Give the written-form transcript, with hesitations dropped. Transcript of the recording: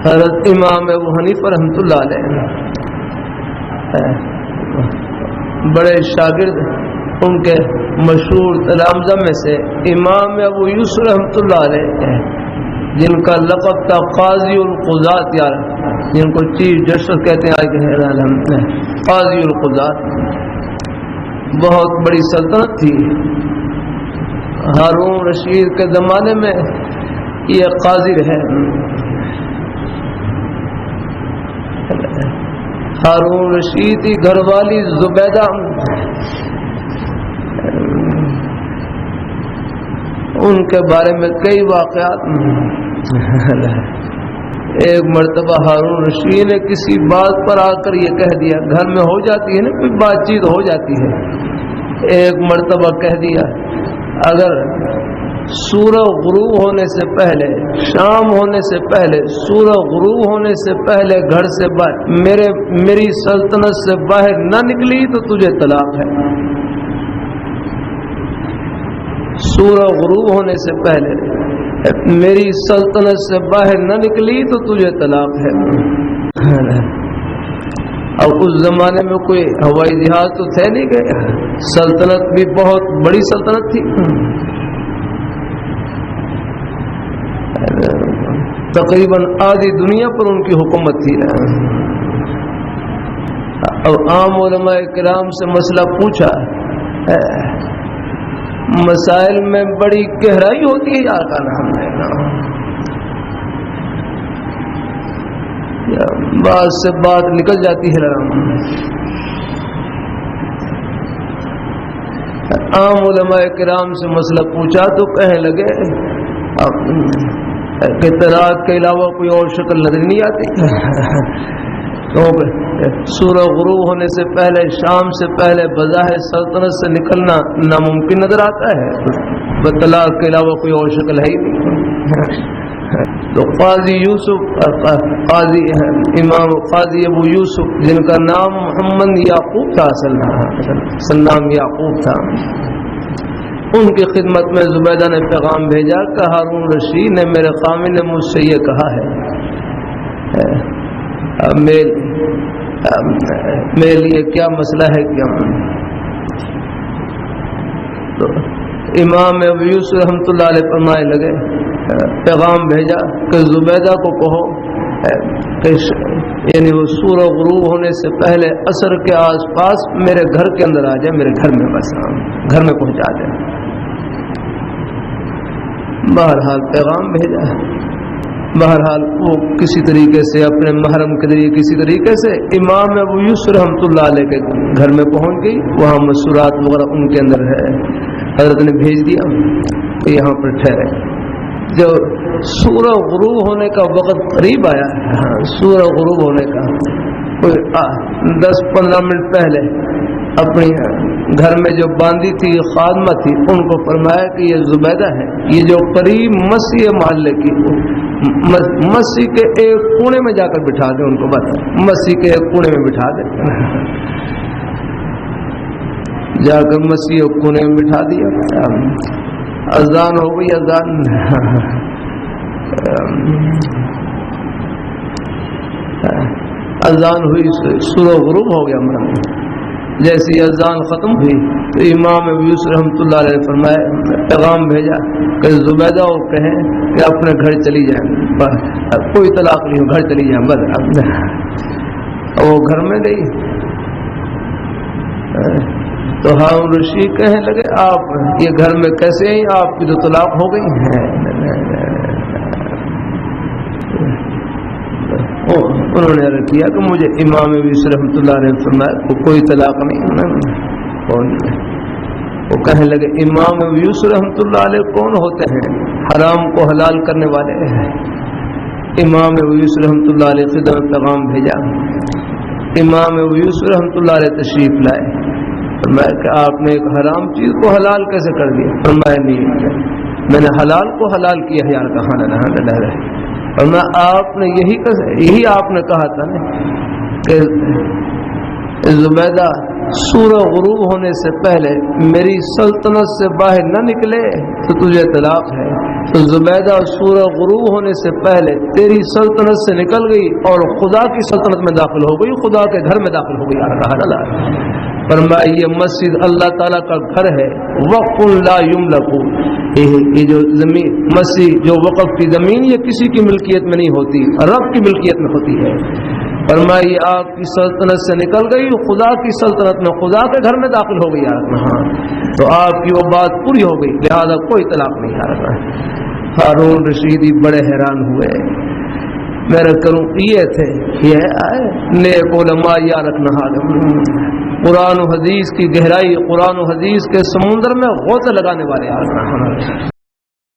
حضرت امام ابو حنیفہ رحمۃ اللہ علیہ بڑے شاگرد ان کے مشہور تلامذہ میں سے امام ابو یوسف رحمۃ اللہ علیہ جن کا لقب تھا قاضی القضات، یار جن کو چیف جسٹس کہتے ہیں قاضی القضات، بہت بڑی سلطنت تھی ہارون رشید کے زمانے میں یہ قاضی رہے۔ ہارون رشید کی گھر والی زبیدہ ان کے بارے میں کئی واقعات۔ ایک مرتبہ ہارون رشید نے کسی بات پر آ کر یہ کہہ دیا، گھر میں ہو جاتی ہے نا کوئی بات چیت ہو جاتی ہے، ایک مرتبہ کہہ دیا اگر سورج غروب ہونے سے پہلے، شام ہونے سے پہلے، سورج غروب ہونے سے پہلے گھر سے باہر میری سلطنت سے باہر نہ نکلی تو تجھے طلاق ہے۔ سورج غروب ہونے سے پہلے میری سلطنت سے باہر نہ نکلی تو تجھے طلاق ہے۔ اب اس زمانے میں کوئی ہوائی جہاز تو تھے نہیں گئے، سلطنت بھی بہت بڑی سلطنت تھی، تقریباً آدھی دنیا پر ان کی حکومت تھی۔ اب عام علماء کرام سے مسئلہ پوچھا، مسائل میں بڑی گہرائی ہوتی ہے یار کا نام لینا، بات سے بات نکل جاتی ہے۔ عام علماء کرام سے مسئلہ پوچھا تو کہنے لگے کہ طلاق کے علاوہ کوئی اور شکل نظر نہیں آتی، تو سورج غروب ہونے سے پہلے، شام سے پہلے بظاہر سلطنت سے نکلنا ناممکن نظر آتا ہے، طلاق کے علاوہ کوئی اور شکل ہے ہی نہیں۔ تو قاضی یوسف، قاضی امام قاضی ابو یوسف جن کا نام محمد یعقوب تھا، اصل نام یعقوب تھا، ان کی خدمت میں زبیدہ نے پیغام بھیجا کہ ہارون رشید نے میرے خامن نے مجھ سے یہ کہا ہے، میرے لیے کیا مسئلہ ہے کیا؟ تو امام ابو یوسف رحمۃ اللہ علیہ فرمائے لگے، پیغام بھیجا کہ زبیدہ کو کہو کہ یعنی وہ سورج غروب ہونے سے پہلے عصر کے آس پاس میرے گھر کے اندر آ جائے، میرے گھر میں، بس گھر میں پہنچا جائے۔ بہرحال پیغام بھیجا، بہرحال وہ کسی طریقے سے اپنے محرم کے ذریعے کسی طریقے سے امام ابو یوسف رحمۃ اللہ علیہ کے گھر میں پہنچ گئی، وہاں مسورات وغیرہ ان کے اندر ہے، حضرت نے بھیج دیا کہ یہاں پر ٹھہرے۔ جب سورج غروب ہونے کا وقت قریب آیا، سورج غروب ہونے کا کوئی 10-15 منٹ پہلے اپنی گھر میں جو باندھی تھی خادمہ تھی ان کو فرمایا کہ یہ زبیدہ ہے، یہ جو قریب مسیح محلے کی، مسیح کے ایک کونے میں جا کر بٹھا دیں، ان کو بتا مسیح کے ایک کونے میں بٹھا دیں۔ جا کر مسیح ایک کونے میں بٹھا دیا، اذان ہو گئی، اذان ہوئی، سورج غروب ہو گیا۔ جیسی اذان ختم ہوئی تو امام ابو یوسف رحمۃ اللہ علیہ نے فرمایا، پیغام بھیجا کہ زبیدہ کو کہیں کہ اپنے گھر چلی جائیں، کوئی طلاق نہیں ہو، گھر چلی جائیں بس۔ وہ گھر میں گئی تو ہارون رشید کہنے لگے، آپ یہ گھر میں کیسے ہیں؟ آپ کی تو طلاق ہو گئی ہے۔ انہوں نے عرض کیا کہ مجھے امام ابو یوسف رحمۃ اللہ علیہ نے فرمایا کوئی طلاق نہیں۔ وہ کہنے لگے، امام ابو یوسف رحمۃ اللہ علیہ کون ہوتے ہیں؟ حرام کو حلال کرنے والے ہیں۔ امام ابو یوسف رحمۃ اللہ علیہ سے پیغام بھیجا، امام ابو یوسف رحمۃ اللہ علیہ تشریف لائے، فرمایا کہ آپ نے ایک حرام چیز کو حلال کیسے کر دیا؟ فرمایا نہیں، میں نے حلال کو حلال کیا ہے یار، کہاں نہ رہے۔ اور میں آپ نے یہی آپ نے کہا تھا نا کہ زبیدہ سورہ غروب ہونے سے پہلے میری سلطنت سے باہر نہ نکلے تو تجھے طلاق ہے. تو زبیدہ سورہ غروب ہونے سے پہلے تیری سلطنت سے نکل گئی اور خدا کی سلطنت میں داخل ہو گئی، خدا کے گھر میں داخل ہو گئی. فرمایا یہ مسجد اللہ تعالیٰ کا گھر ہے، وقف لا یملک. یہ جو زمین مسجد جو وقف کی زمین یہ کسی کی ملکیت میں نہیں ہوتی، رب کی ملکیت میں ہوتی ہے. فرمایا یہ آپ کی سلطنت سے نکل گئی، خدا کی سلطنت میں خدا کے گھر میں داخل ہو گئی. ہاں تو آپ کی وہ بات پوری ہو گئی، لہذا کوئی طلاق نہیں. ہارون رشیدی بڑے حیران ہوئے. میرے کروں یہ تھے یہ نیک علماء یا رکھنا قرآن و حدیث کی گہرائی، قرآن و حدیث کے سمندر میں غوطہ لگانے والے